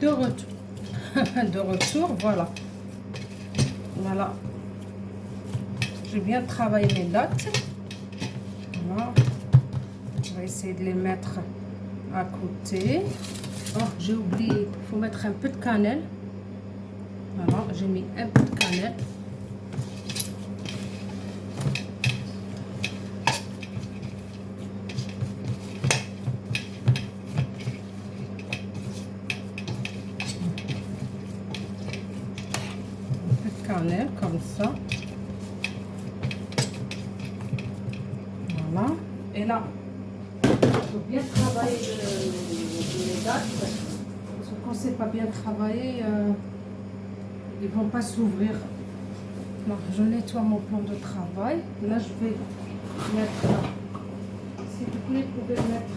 de retour. De retour, voilà. Voilà. J'ai bien travaillé mes dates. Voilà. Je vais essayer de les mettre à côté. Oh, j'ai oublié, il faut mettre un peu de cannelle. Voilà, j'ai mis un peu de cannelle. Cannelle comme ça, voilà. Et là, il faut bien travailler les dates, parce que quand c'est pas bien travaillé, ils vont pas s'ouvrir. Alors, je nettoie mon plan de travail. Là, je vais mettre, s'il vous plaît, vous pouvez mettre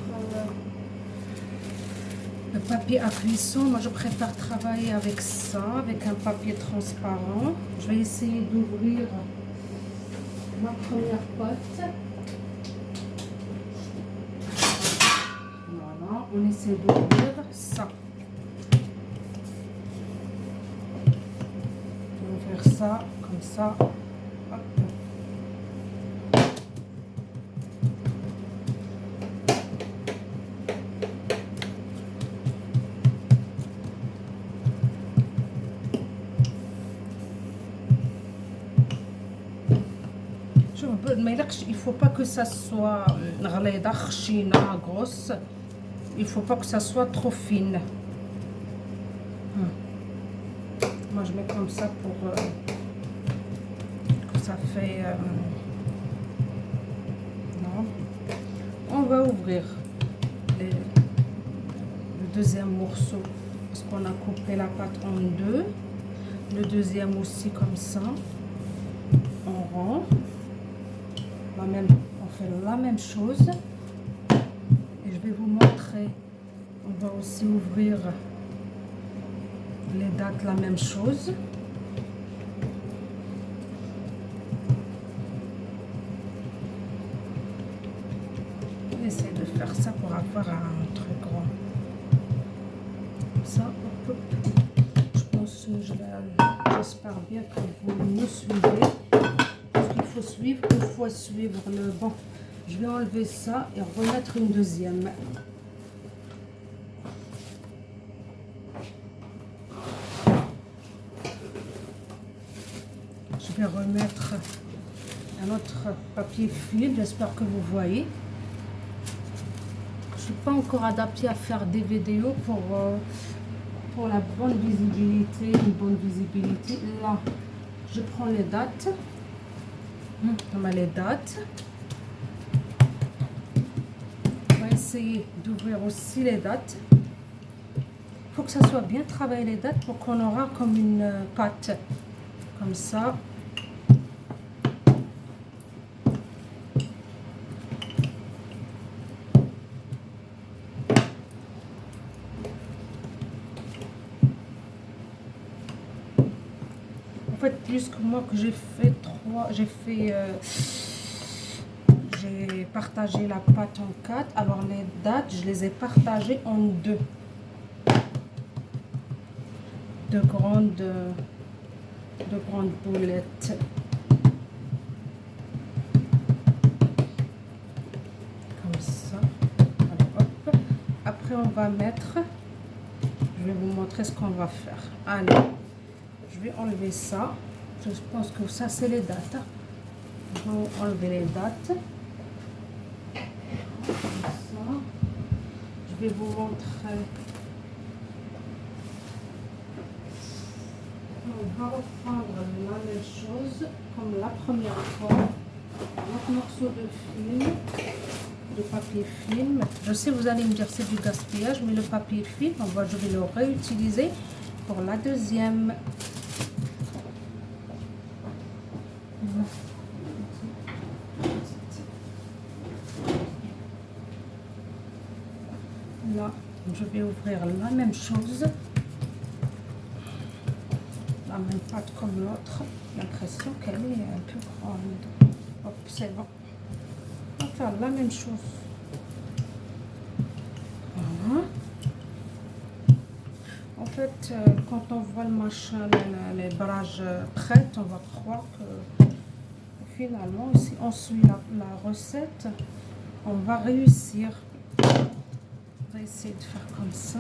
le papier à cuisson. Moi, je préfère travailler avec ça, avec un papier transparent. Je vais essayer d'ouvrir ma première pâte. Voilà, on essaie d'ouvrir ça. Je vais ouvrir ça, comme ça. Hop. Il faut pas que ça soit grosse. Il faut pas que ça soit trop fine. Moi je mets comme ça pour que ça fait non. On va ouvrir le deuxième morceau parce qu'on a coupé la pâte en deux. Le deuxième aussi comme ça en rond. On fait la même chose et je vais vous montrer. On va aussi ouvrir les dates, la même chose. On essaie de faire ça pour avoir un truc grand. Comme ça, hop, hop. Je pense, j'espère bien que vous me suivez. Il faut suivre le bon. Je vais enlever ça et remettre une deuxième. Je vais remettre un autre papier film. J'espère que vous voyez. Je ne suis pas encore adaptée à faire des vidéos pour la bonne visibilité, une bonne visibilité. Là, je prends les dates. On a les dates. On va essayer d'ouvrir aussi les dates. Il faut que ça soit bien travaillé les dates pour qu'on aura comme une pâte. Comme ça. En fait, plus que moi que j'ai fait j'ai partagé la pâte en 4. Alors les dates, je les ai partagées en 2. De grandes boulettes. Comme ça. Allez, hop. Après, on va mettre... Je vais vous montrer ce qu'on va faire. Allez, je vais enlever ça. Je pense que ça, c'est les dates. Je vais enlever les dates. Comme ça. Je vais vous montrer. On va reprendre la même chose comme la première fois. Notre morceau de film, de papier film. Je sais, vous allez me dire c'est du gaspillage, mais le papier film, je vais le réutiliser pour la deuxième. Là, je vais ouvrir la même chose. La même pâte comme l'autre. L'impression qu'elle est un peu grande. Hop, c'est bon. On va faire la même chose. Voilà. On fait, quand on voit le machin, les barrages prêts, on va croire que finalement, si on suit la recette, on va réussir. On va essayer de faire comme ça.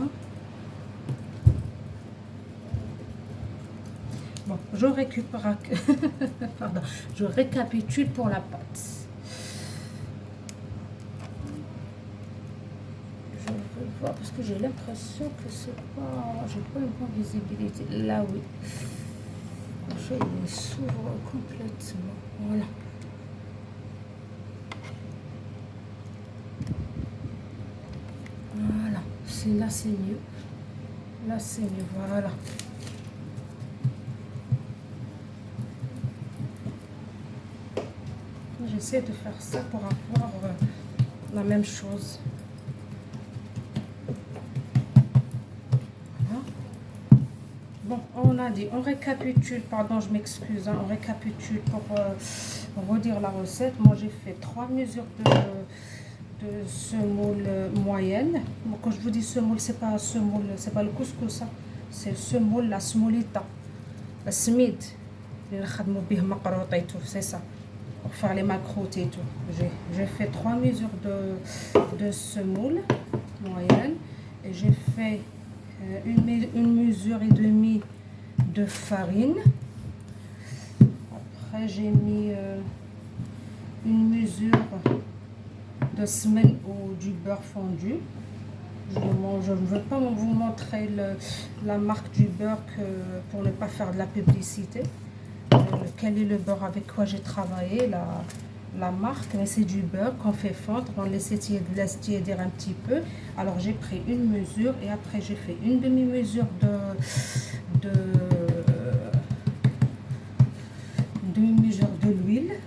Bon, je récupère, pardon, je récapitule pour la pâte. Je veux voir parce que j'ai l'impression que c'est pas, j'ai pas une bonne visibilité. Là, oui. Il s'ouvre complètement. Voilà. Voilà. Là, c'est mieux. Là, c'est mieux. Voilà. J'essaie de faire ça pour avoir la même chose. Voilà. Bon, on a dit, on récapitule, pardon, je m'excuse, hein, on récapitule pour redire la recette. Moi, j'ai fait 3 mesures de semoule moyenne. Bon, quand je vous dis semoule, c'est pas semoule, c'est pas le couscous, hein. C'est semoule, la smolita, la smid, c'est ça. Pour faire les macroutes et tout. J'ai fait 3 mesures de semoule moyenne et j'ai fait une mesure et demie de farine. Après j'ai mis une mesure de semaine ou du beurre fondu. Je ne veux pas vous montrer la marque du beurre pour ne pas faire de la publicité. Quel est le beurre avec quoi j'ai travaillé, la marque, mais c'est du beurre qu'on fait fondre, on laisse tiédir un petit peu. Alors j'ai pris une mesure et après j'ai fait une demi-mesure de l'huile.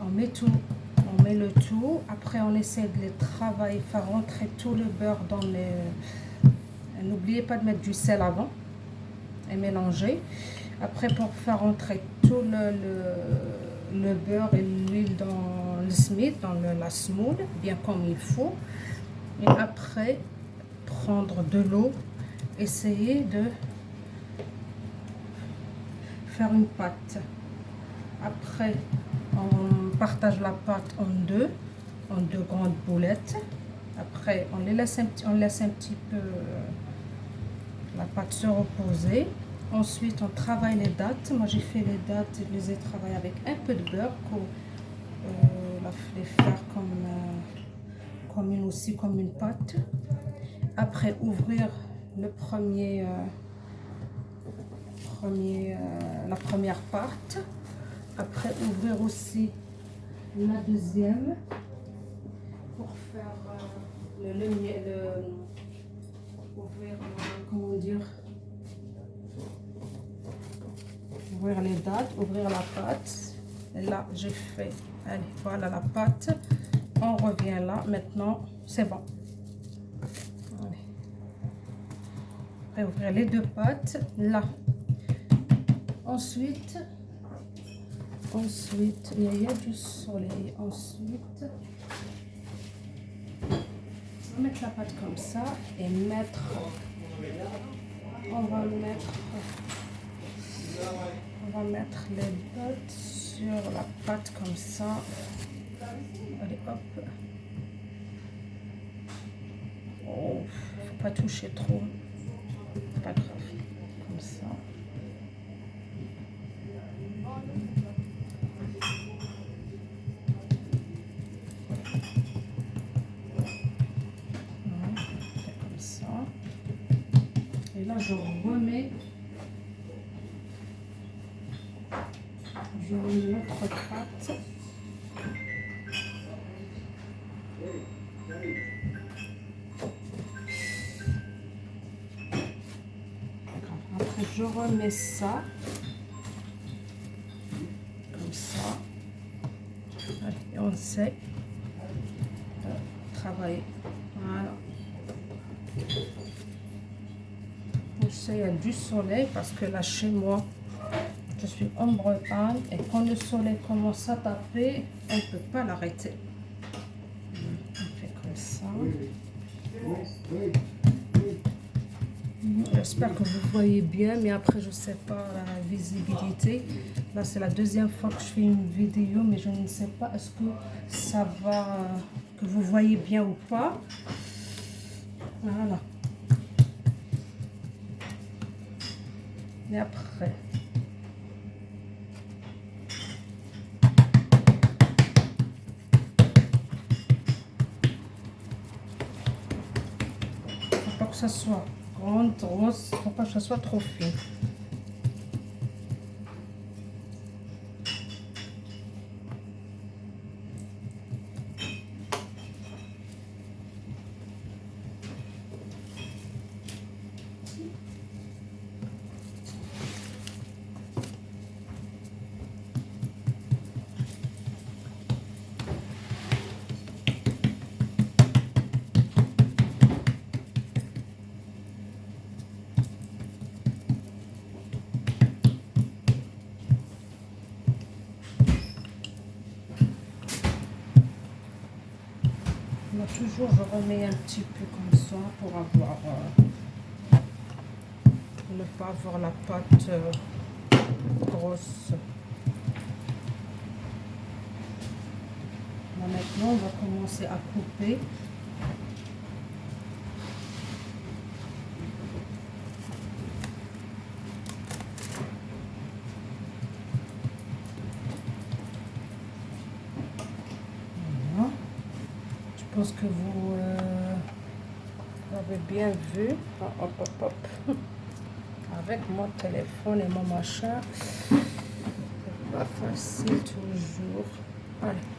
On met tout, on met le tout. Après on essaie de les travailler, faire rentrer tout le beurre dans les. N'oubliez pas de mettre du sel avant et mélanger. Après, pour faire rentrer tout le beurre et l'huile dans le smid, dans la semoule, bien comme il faut. Et après, prendre de l'eau, essayer de faire une pâte. Après, on partage la pâte en deux grandes boulettes. Après, on laisse un petit peu la pâte se reposer. Ensuite, on travaille les dattes. Moi, j'ai fait les dattes, je les ai travaillées avec un peu de beurre pour les faire comme une pâte. Après, ouvrir la première pâte. Après, ouvrir aussi la deuxième pour faire ouvrir, comment dire, ouvrir les dattes, ouvrir la pâte. Et là, j'ai fait, allez, voilà la pâte. On revient là, maintenant, c'est bon. Allez. Après, ouvrir les deux pâtes, là. Ensuite, il y a du soleil. Ensuite, on va mettre la pâte comme ça et on va mettre les dattes sur la pâte comme ça. Allez, hop. Oh, faut pas toucher trop. Pas grave. Comme ça. Voilà, comme ça. Et là, je remets notre pâte. Après, je remets ça. Comme ça. Et on essaie de travailler. Voilà. Il y a du soleil parce que là, chez moi, je suis en Bretagne et quand le soleil commence à taper, on ne peut pas l'arrêter. On fait comme ça. j'espère que vous voyez bien, mais après je sais pas la visibilité. Là c'est la deuxième fois que je fais une vidéo, mais je ne sais pas est-ce que ça va, que vous voyez bien ou pas. Voilà. Et après, faut pas que ça soit grande, grosse, faut pas que ça soit trop fin. Là, toujours, je remets un petit peu comme ça pour avoir, ne pas avoir la pâte grosse. Là, maintenant, on va commencer à couper. Voilà. Je pense que vous avez bien vu. Hop, hop, hop, hop. Avec mon téléphone et mon machin, c'est pas facile toujours. Allez.